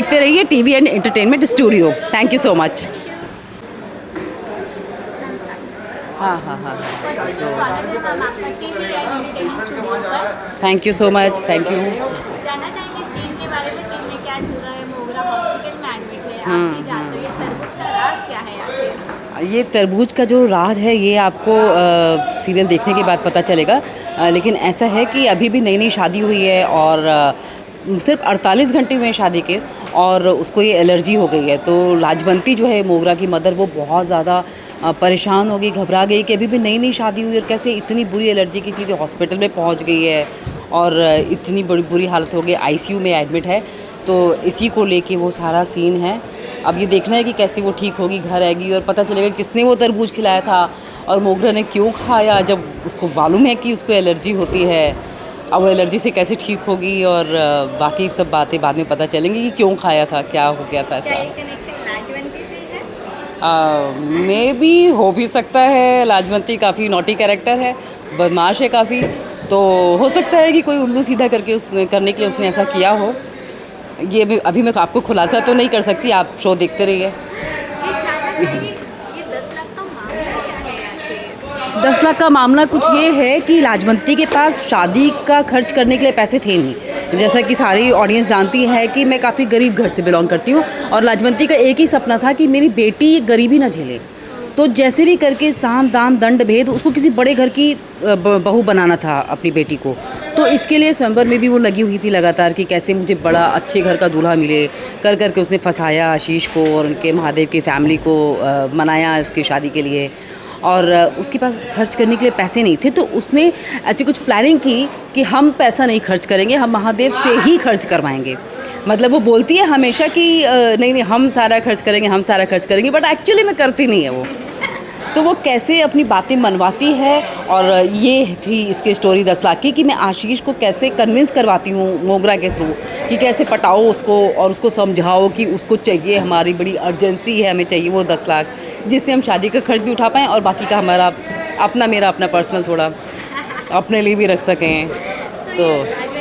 देखते रहिए TV and entertainment studio. Thank you so much. हाँ हाँ हाँ, स्वागत है मैम आपका टीवी एंड एंटरटेनमेंट स्टूडियो पर। Thank you so much, thank you. जानना चाहेंगे सीन के बारे में, सीन में क्या चल रहा है? मोगरा हॉस्पिटल में एडमिट है, आप भी जानते हो, ये तरबूज का राज क्या है आखिर? ये तरबूज का जो राज है ये आपको सीरियल देखने के बाद पता चलेगा। लेकिन ऐसा है कि अभी भी नई नई शादी हुई है और सिर्फ 48 घंटे हुए हैं शादी के, और उसको ये एलर्जी हो गई है। तो लाजवंती जो है मोगरा की मदर, वो बहुत ज़्यादा परेशान हो गई, घबरा गई कि अभी भी नई नई शादी हुई और कैसे इतनी बुरी एलर्जी की सीधे हॉस्पिटल में पहुंच गई है और इतनी बड़ी बुरी हालत हो गई, आईसीयू में एडमिट है। तो इसी को लेके वो सारा सीन है। अब ये देखना है कि कैसे वो ठीक होगी, घर आएगी और पता चलेगा किसने वो तरबूज खिलाया था और मोगरा ने क्यों खाया, जब उसको मालूम है कि उसको एलर्जी होती है। अब वो एलर्जी से कैसे ठीक होगी और बाकी सब बातें बाद में पता चलेंगी कि क्यों खाया था, क्या हो गया था क्या ऐसा। ये कनेक्शन लाजवंती से है? मे बी हो भी सकता है। लाजवंती काफ़ी नॉटी कैरेक्टर है, बदमाश है काफ़ी, तो हो सकता है कि कोई उल्लू सीधा करके उसने करने के लिए उसने ऐसा किया हो। ये अभी मैं आपको खुलासा तो नहीं कर सकती, आप शो देखते रहिए। ये जानना चाहेंगे ये 10 लाख का मामला क्या है आखिर? 10 लाख का मामला कुछ ये है कि लाजवंती के पास शादी का खर्च करने के लिए पैसे थे नहीं। जैसा कि सारी ऑडियंस जानती है कि मैं काफ़ी गरीब घर से बिलोंग करती हूँ और लाजवंती का एक ही सपना था कि मेरी बेटी गरीबी ना झेले। तो जैसे भी करके साम दाम दंड भेद उसको किसी बड़े घर की बहू बनाना था अपनी बेटी को। तो इसके लिए स्वयंवर में भी वो लगी हुई थी लगातार कि कैसे मुझे बड़ा अच्छे घर का दूल्हा मिले। कर करके उसने फंसाया आशीष को और उनके महादेव की फैमिली को, मनाया इसकी शादी के लिए। और उसके पास खर्च करने के लिए पैसे नहीं थे, तो उसने ऐसी कुछ प्लानिंग की कि हम पैसा नहीं खर्च करेंगे, हम महादेव से ही खर्च करवाएंगे। मतलब वो बोलती है हमेशा कि नहीं नहीं हम सारा खर्च करेंगे, हम सारा खर्च करेंगे, बट एक्चुअली में करती नहीं है वो। तो वो कैसे अपनी बातें मनवाती है, और ये थी इसकी स्टोरी 10 लाख की, कि मैं आशीष को कैसे कन्विंस करवाती हूँ मोगरा के थ्रू कि कैसे पटाओ उसको और उसको समझाओ कि उसको चाहिए, हमारी बड़ी अर्जेंसी है, हमें चाहिए वो 10 लाख, जिससे हम शादी का खर्च भी उठा पाएँ और बाकी का हमारा अपना मेरा अपना पर्सनल थोड़ा अपने लिए भी रख सकें। तो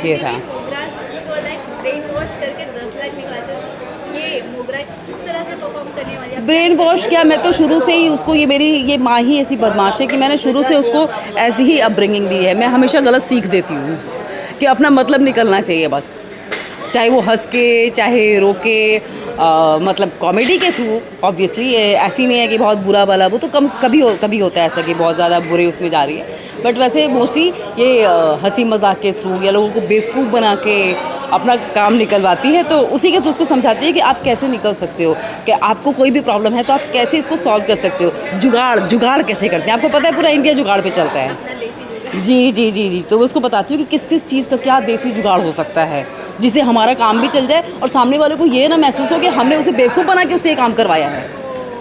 ये था। मोगरा को लाइक ब्रेन वॉश करके 10 लाख निकालते हो, ये मोगरा किस तरह से परफॉर्म करने वाली है? ब्रेन वॉश क्या, मैं तो शुरू से ही उसको, ये माँ ही ऐसी बदमाश है कि मैंने शुरू से उसको ऐसी ही अपब्रिंगिंग दी है। मैं हमेशा गलत सीख देती हूँ कि अपना मतलब निकलना चाहिए बस, चाहे वो हंस के चाहे रो के, मतलब कॉमेडी के थ्रू। ऑब्वियसली ऐसी नहीं है कि बहुत बुरा वाला, वो तो कभी होता है ऐसा कि बहुत ज़्यादा बुरे उसमें जा रही है, बट वैसे मोस्टली ये हंसी मजाक के थ्रू या लोगों को बेवकूफ़ बना के अपना काम निकलवाती है। तो उसी के थ्रू उसको समझाती है कि आप कैसे निकल सकते हो, कि आपको कोई भी प्रॉब्लम है तो आप कैसे इसको सॉल्व कर सकते हो। जुगाड़ कैसे करते हैं, आपको पता है पूरा इंडिया जुगाड़ पे चलता है। अपना देसी जुगाड़। जी जी जी जी, तो मैं उसको बताती हूँ कि किस किस चीज़ का क्या देसी जुगाड़ हो सकता है जिससे हमारा काम भी चल जाए और सामने वाले को ये ना महसूस हो कि हमने उसे बेवकूफ़ बना के उसे ये काम करवाया है।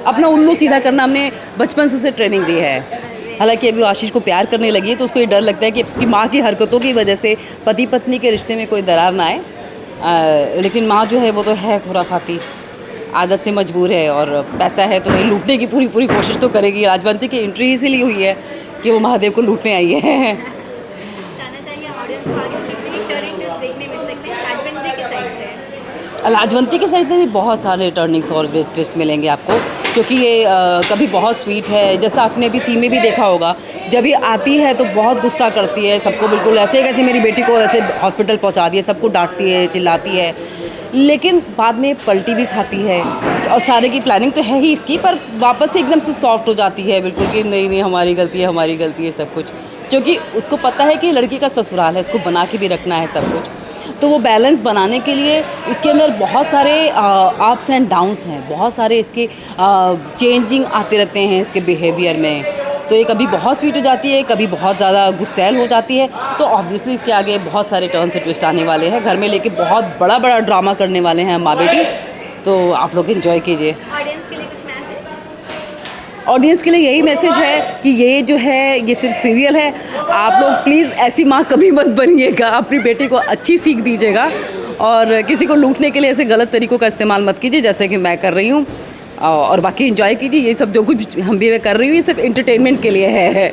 अपना उल्लू सीधा करना हमने बचपन से उसे ट्रेनिंग दी है। हालांकि अभी वो आशीष को प्यार करने लगी है तो उसको ये डर लगता है कि उसकी माँ की हरकतों की वजह से पति पत्नी के रिश्ते में कोई दरार ना आए। लेकिन माँ जो है वो तो है खुराफाती, आदत से मजबूर है, और पैसा है तो वही लूटने की पूरी कोशिश तो करेगी। राजवंती की एंट्री इसीलिए हुई है कि वो महादेव को लूटने आई है। जानना चाहिए ऑडियंस को आगे कितनी टर्निंग ट्विस्ट देखने मिल सकते हैं लाजवंती के साइड से? लाजवंती के साइड से भी बहुत सारे टर्निंग्स और ट्विस्ट मिलेंगे आपको, क्योंकि ये कभी बहुत स्वीट है, जैसा आपने अभी सीन में भी देखा होगा, जब ये आती है तो बहुत गुस्सा करती है सबको, बिल्कुल ऐसे कैसे मेरी बेटी को ऐसे हॉस्पिटल पहुंचा दिया, सबको डांटती है, चिल्लाती है, लेकिन बाद में पलटी भी खाती है। और सारे की प्लानिंग तो है ही इसकी, पर वापस से एकदम से सॉफ्ट हो जाती है बिल्कुल कि नहीं नहीं हमारी गलती है सब कुछ, क्योंकि उसको पता है कि लड़की का ससुराल है, इसको बना के भी रखना है सब कुछ। तो वो बैलेंस बनाने के लिए इसके अंदर बहुत सारे अप्स एंड डाउन्स हैं, बहुत सारे इसके चेंजिंग आते रहते हैं इसके बिहेवियर में। तो ये कभी बहुत स्वीट हो जाती है, कभी बहुत ज़्यादा गुस्सैल हो जाती है। तो ऑब्वियसली इसके आगे बहुत सारे टर्न से ट्विस्ट आने वाले हैं, घर में लेके बहुत बड़ा ड्रामा करने वाले हैं माँ बेटी। तो आप लोग एंजॉय कीजिए। ऑडियंस के लिए कुछ मैसेज? ऑडियंस के लिए यही मैसेज है कि ये जो है ये सिर्फ सीरियल है, आप लोग प्लीज़ ऐसी माँ कभी मत बनिएगा, अपनी बेटी को अच्छी सीख दीजिएगा और किसी को लूटने के लिए ऐसे गलत तरीक़ों का इस्तेमाल मत कीजिए जैसे कि मैं कर रही हूँ। और बाकी एंजॉय कीजिए, ये सब जो कुछ हम भी मैं कर रही हूँ ये सिर्फ एंटरटेनमेंट के लिए है।